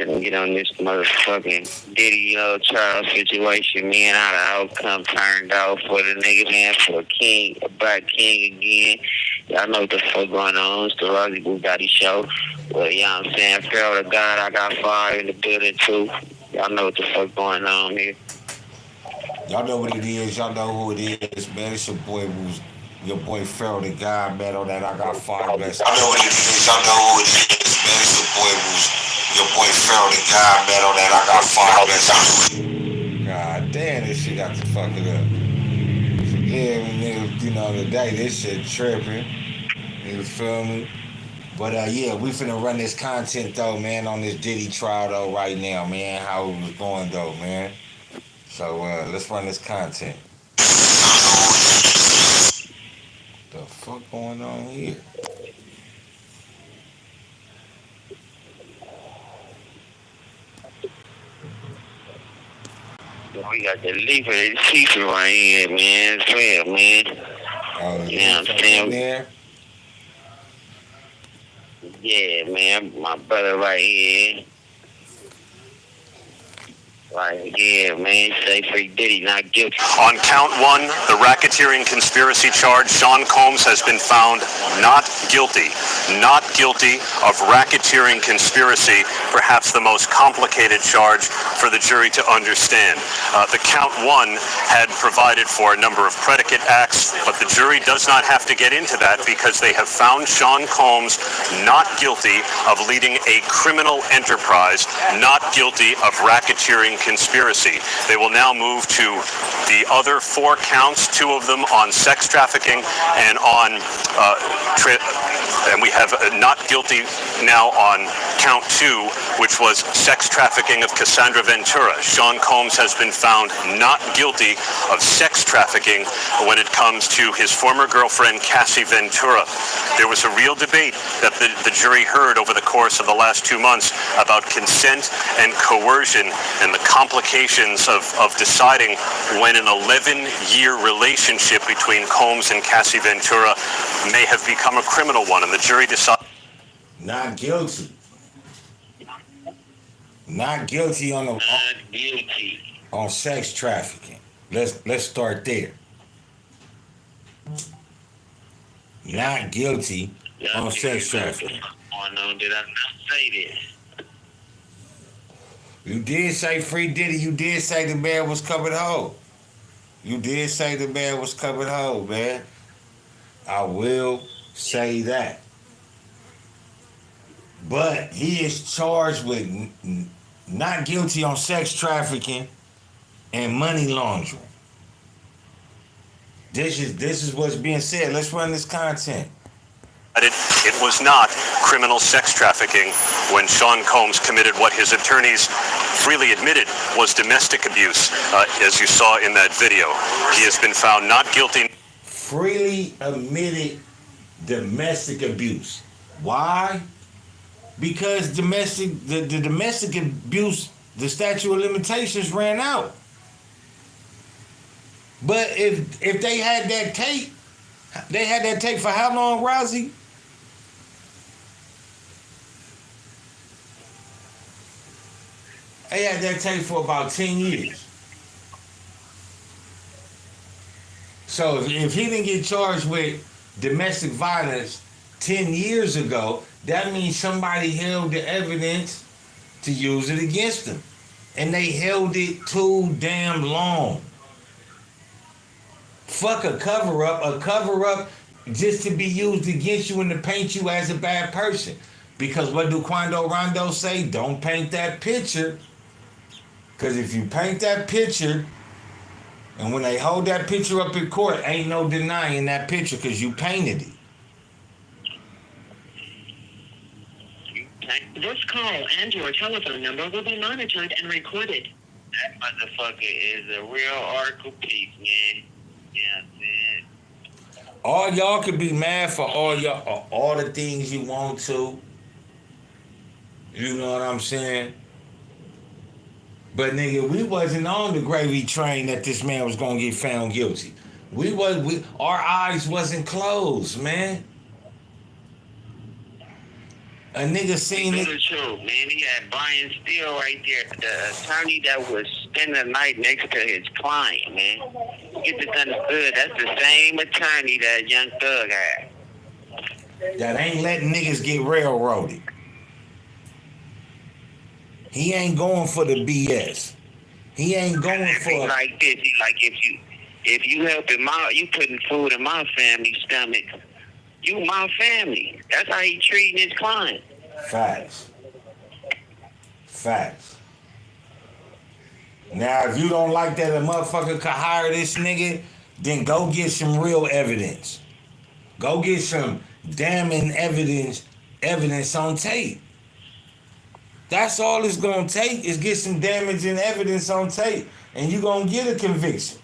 to get on this motherfucking Diddy trial situation, man. How the outcome turned out for the nigga, man, for a black king again. Y'all know what the fuck going on. It's the Rosie Bugatti show. Well, you know what I'm saying? Farrell to God, I got fire in the building too. Y'all know what the fuck going on here. Y'all know what it is. Y'all know who it is, man. It's your boy Farrell the God, man. On that, I got fire. Bless. Y'all know what it is. Y'all know who it is, man. It's your boy Farrell the God, man. On that, I got fire. Bless. God damn, this shit got to fuck it up. Yeah, nigga, you know, today this shit tripping. You feel me? But yeah, we finna run this content though, man, on this Diddy trial though right now, man. How it was going though, man. So let's run this content. The fuck going on here? We got the leaper and chiefin right here, man. It's real, man. Oh, you know what I'm saying? There? Yeah, man. My brother right here. Right here, man. Say free Diddy, not guilty. On count one, the racketeering conspiracy charge, Sean Combs has been found not guilty. Not guilty of racketeering conspiracy, perhaps the most complicated charge for the jury to understand. The count one had provided for a number of predicate acts, but the jury does not have to get into that because they have found Sean Combs not guilty of leading a criminal enterprise, not guilty of racketeering conspiracy. They will now move to the other four counts, two of them on sex trafficking and on and we have not guilty now on count two, which was sex trafficking of Cassandra Ventura. Sean Combs has been found not guilty of sex trafficking when it comes to his former girlfriend, Cassie Ventura. There was a real debate that the jury heard over the course of the last 2 months about consent and coercion and the complications of deciding when an 11-year relationship between Combs and Cassie Ventura may have become a criminal one, and the jury decided not guilty. Not guilty on the on sex trafficking. Let's start there. Not guilty on sex trafficking. Did I not say this? You did say free Diddy. You did say the man was covered whole. You did say the man was covered whole, man. I will say that. But he is charged with not guilty on sex trafficking and money laundering. This is what's being said. Let's run this content. It was not criminal sex trafficking when Sean Combs committed what his attorneys freely admitted was domestic abuse, as you saw in that video. He has been found not guilty. Freely admitted domestic abuse. Why? Because the domestic abuse, the statute of limitations ran out. But if they had that tape, they had that tape for how long, Rosie? They had that tape for about 10 years. So if he didn't get charged with domestic violence 10 years ago, that means somebody held the evidence to use it against him. And they held it too damn long. Fuck a cover-up. A cover-up just to be used against you and to paint you as a bad person. Because what do Quando Rondo say? Don't paint that picture. Because if you paint that picture, and when they hold that picture up in court, ain't no denying that picture because you painted it. This call and your telephone number will be monitored and recorded. That motherfucker is a real article piece, man. Yeah, man. All y'all could be mad for all the things you want to. You know what I'm saying? But nigga, we wasn't on the gravy train that this man was gonna get found guilty. Our eyes wasn't closed, man. A nigga seen He it. the truth, man. He had Brian Steele right there, the attorney that was spending the night next to his client, man. Get this understood. That's the same attorney that Young Thug had. That ain't letting niggas get railroaded. He ain't going for the BS. He ain't going He for like this. He like if you helping you putting food in my family's stomach. You my family. That's how he treating his client. facts. Facts. Now, if you don't like that a motherfucker could hire this nigga, then go get some real evidence. Go get some damning evidence on tape. That's all it's gonna take is get some damaging evidence on tape, and you gonna get a conviction.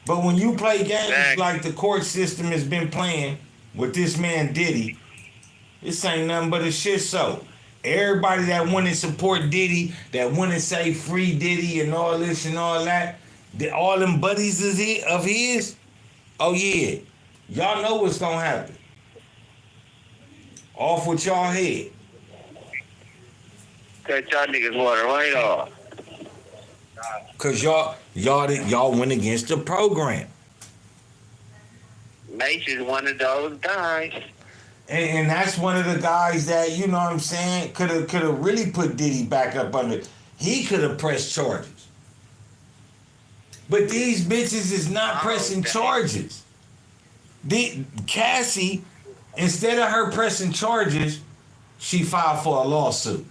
But when you play games like the court system has been playing with this man Diddy, this ain't nothing but a shit show. Everybody that want to support Diddy, that want to say free Diddy and all this and all that, all them buddies of his, oh yeah, y'all know what's gonna happen. Off with y'all head. Cut y'all niggas water right off. Cause y'all went against the program. Mace is one of those guys. And that's one of the guys that, you know what I'm saying, could have really put Diddy back up under. He could have pressed charges. But these bitches is not pressing charges. Cassie, instead of her pressing charges, she filed for a lawsuit.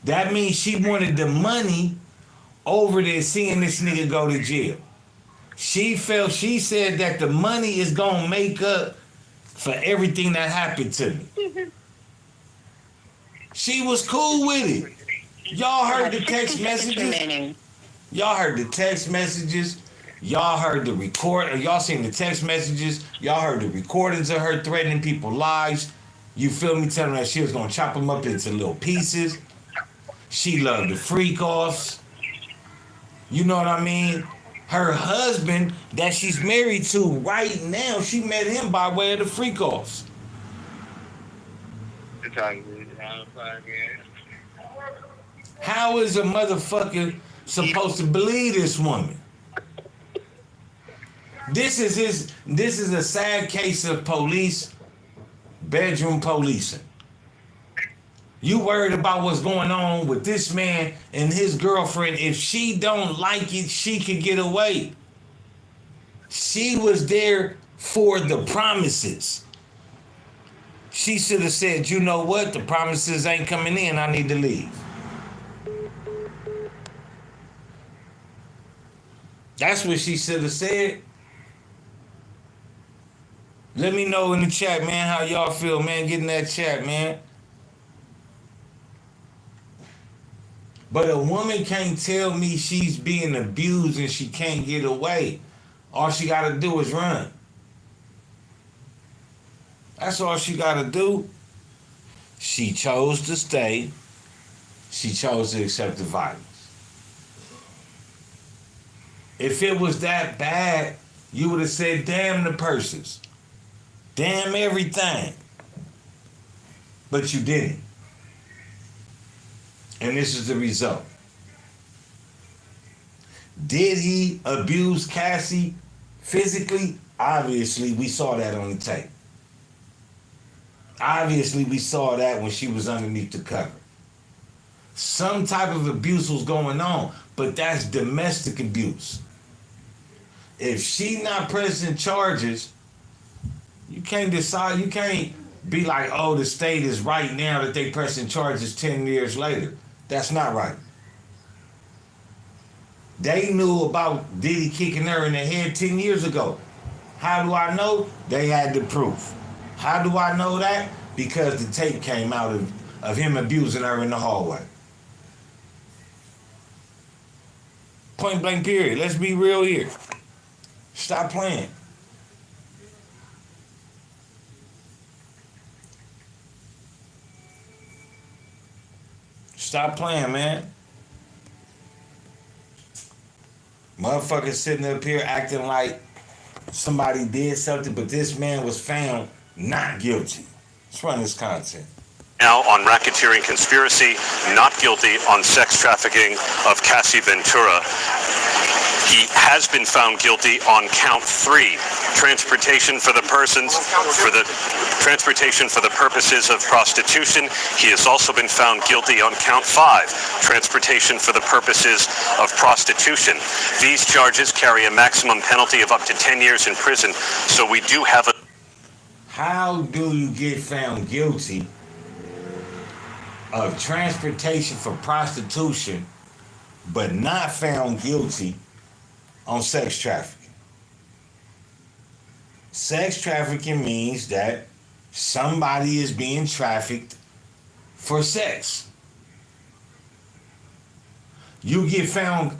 That means she wanted the money over there seeing this nigga go to jail. She said that the money is gonna make up for everything that happened to me. She was cool with it. Y'all heard the text messages? Y'all heard the text messages. Y'all heard the record. Y'all seen the text messages. Y'all heard the recordings of her threatening people's lives. You feel me? Telling her that she was gonna chop them up into little pieces. She loved the freak offs. You know what I mean? Her husband that she's married to right now, she met him by way of the freak offs. How is a motherfucker supposed to believe this woman? This is a sad case of bedroom policing. You worried about what's going on with this man and his girlfriend. If she don't like it, she could get away. She was there for the promises. She should have said, you know what? The promises ain't coming in. I need to leave. That's what she should have said. Let me know in the chat, man, how y'all feel, man. Get in that chat, man. But a woman can't tell me she's being abused and she can't get away. All she got to do is run. That's all she got to do. She chose to stay. She chose to accept the violence. If it was that bad, you would have said, damn the purses. Damn everything. But you didn't. And this is the result. Did he abuse Cassie physically? Obviously, we saw that on the tape. Obviously, we saw that when she was underneath the cover. Some type of abuse was going on, but that's domestic abuse. If she not pressing charges, you can't decide, you can't be like, oh, the state is right now that they pressing charges 10 years later. That's not right. They knew about Diddy kicking her in the head 10 years ago. How do I know? They had the proof. How do I know that? Because the tape came out of him abusing her in the hallway. Point blank period. Let's be real here. Stop playing. Stop playing, man. Motherfuckers sitting up here acting like somebody did something, but this man was found not guilty. Let's run this content. Now on racketeering conspiracy, not guilty on sex trafficking of Cassie Ventura. He has been found guilty on count 3, transportation for the purposes of prostitution. He has also been found guilty on count 5, transportation for the purposes of prostitution. These charges carry a maximum penalty of up to 10 years in prison. So we do have a... How do you get found guilty of transportation for prostitution, but not found guilty on sex trafficking? Sex trafficking means that somebody is being trafficked for sex. You get found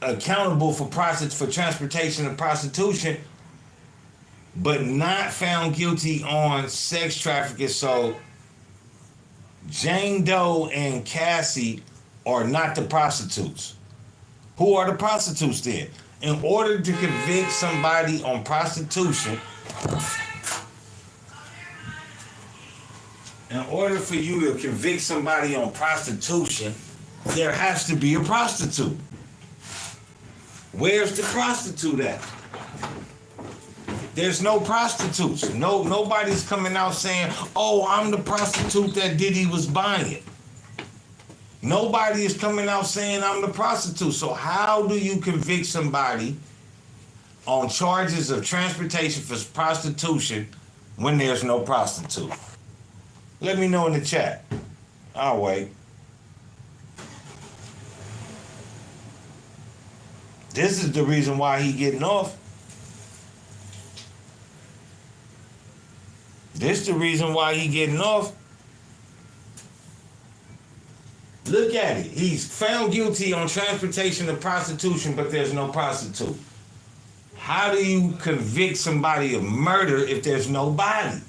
accountable for transportation and prostitution, but not found guilty on sex trafficking. So Jane Doe and Cassie are not the prostitutes. Who are the prostitutes then? In order to convict somebody on prostitution, in order for you to convict somebody on prostitution, there has to be a prostitute. Where's the prostitute at? There's no prostitutes. Nobody's coming out saying, "Oh, I'm the prostitute that Diddy was buying." Nobody is coming out saying I'm the prostitute. So how do you convict somebody on charges of transportation for prostitution when there's no prostitute? Let me know in the chat. I'll wait. This is the reason why he getting off. This is the reason why he getting off. Look at it. He's found guilty on transportation of prostitution, but there's no prostitute. How do you convict somebody of murder if there's no body?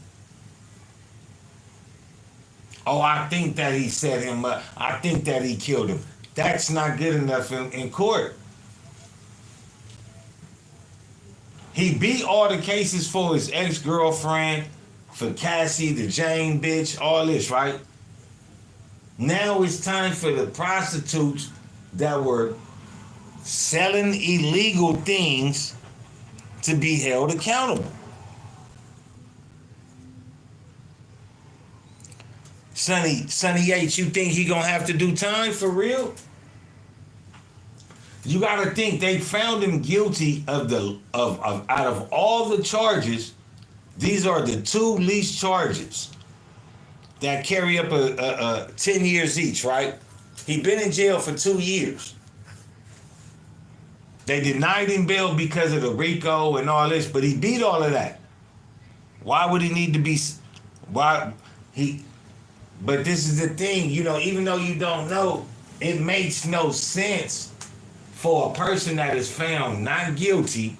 Oh, I think that he set him up. I think that he killed him. That's not good enough in court. He beat all the cases for his ex-girlfriend, for Cassie, the Jane bitch, all this, right? Now it's time for the prostitutes that were selling illegal things to be held accountable. Sonny Yates, you think he gonna have to do time for real? You gotta think they found him guilty of out of all the charges, these are the 2 least charges that carry up a 10 years each, right? He been in jail for 2 years. They denied him bail because of the RICO and all this, but he beat all of that. Why would he need to be? But this is the thing, even though you don't know, it makes no sense for a person that is found not guilty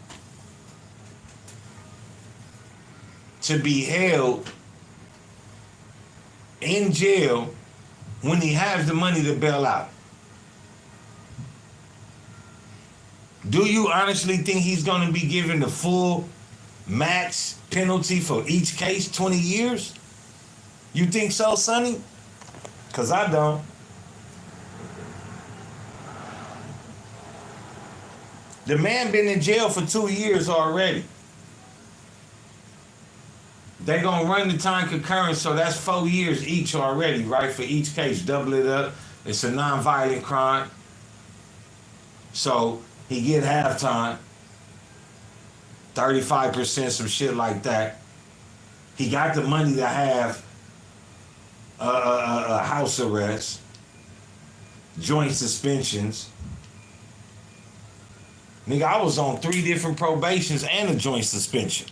to be held in jail when he has the money to bail out. Do you honestly think he's going to be given the full max penalty for each case, 20 years? You think so, Sonny? Because I don't. The man been in jail for 2 years already. They're going to run the time concurrent, so that's 4 years each already, right? For each case, double it up. It's a non-violent crime. So he get half time, 35%, some shit like that. He got the money to have a house arrest, joint suspensions. Nigga, I was on 3 different probations and a joint suspension.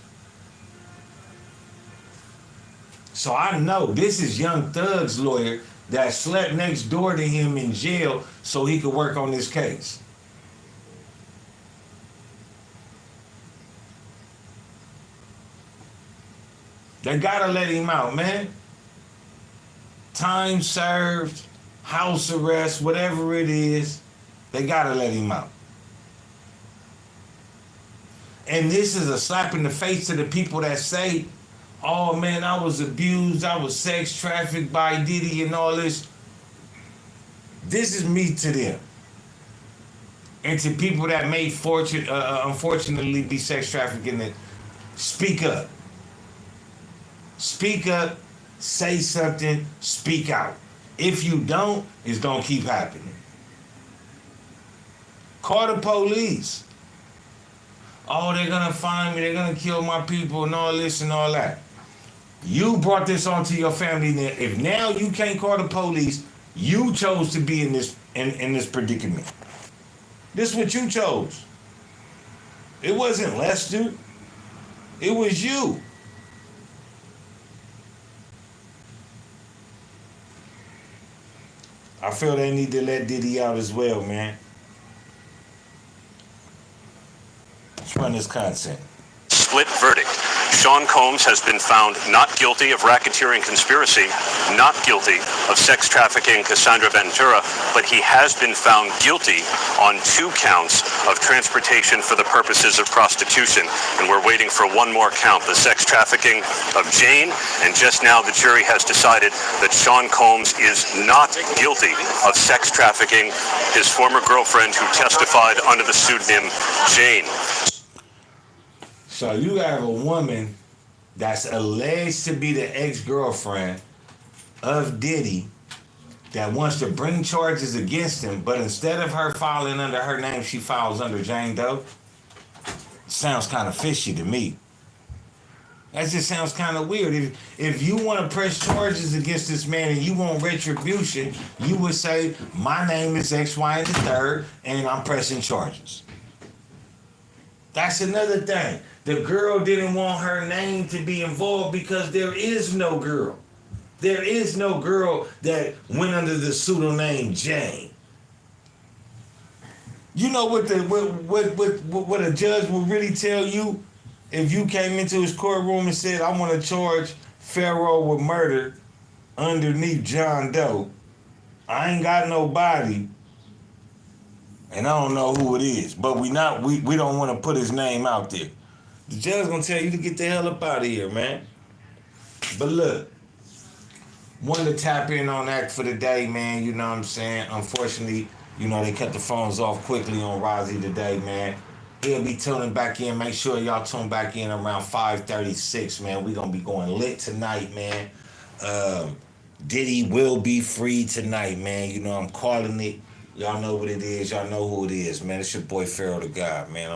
So I know this is Young Thug's lawyer that slept next door to him in jail so he could work on this case. They gotta let him out, man. Time served, house arrest, whatever it is, they gotta let him out. And this is a slap in the face to the people that say, Oh man, I was abused, I was sex trafficked by Diddy and all this. This is me to them. And to people that may unfortunately be sex trafficking, that speak up. Speak up, say something, speak out. If you don't, it's gonna keep happening. Call the police. Oh, they're gonna find me, they're gonna kill my people and all this and all that. You brought this onto your family. If now you can't call the police, you chose to be in this predicament. This is what you chose. It wasn't Lester. It was you. I feel they need to let Diddy out as well, man. Let's run this content. Split verdict. Sean Combs has been found not guilty of racketeering conspiracy, not guilty of sex trafficking Cassandra Ventura, but he has been found guilty on 2 counts of transportation for the purposes of prostitution. And we're waiting for one more count, the sex trafficking of Jane. And just now the jury has decided that Sean Combs is not guilty of sex trafficking his former girlfriend who testified under the pseudonym Jane. So you have a woman that's alleged to be the ex-girlfriend of Diddy that wants to bring charges against him, but instead of her filing under her name, she files under Jane Doe. Sounds kind of fishy to me. That just sounds kind of weird. If you want to press charges against this man and you want retribution, you would say, my name is X, Y, and the third, and I'm pressing charges. That's another thing. The girl didn't want her name to be involved because there is no girl. There is no girl that went under the pseudonym Jane. You know what a judge would really tell you if you came into his courtroom and said, I want to charge Pharaoh with murder underneath John Doe. I ain't got nobody. And I don't know who it is, but we don't want to put his name out there. The judge gonna tell you to get the hell up out of here, man. But look, wanted to tap in on that for the day, man. You know what I'm saying? Unfortunately, they cut the phones off quickly on Rozzy today, man. He'll be tuning back in. Make sure y'all tune back in around 5:36, man. We gonna be going lit tonight, man. Diddy will be free tonight, man. I'm calling it. Y'all know what it is. Y'all know who it is, man. It's your boy Pharaoh the God, man.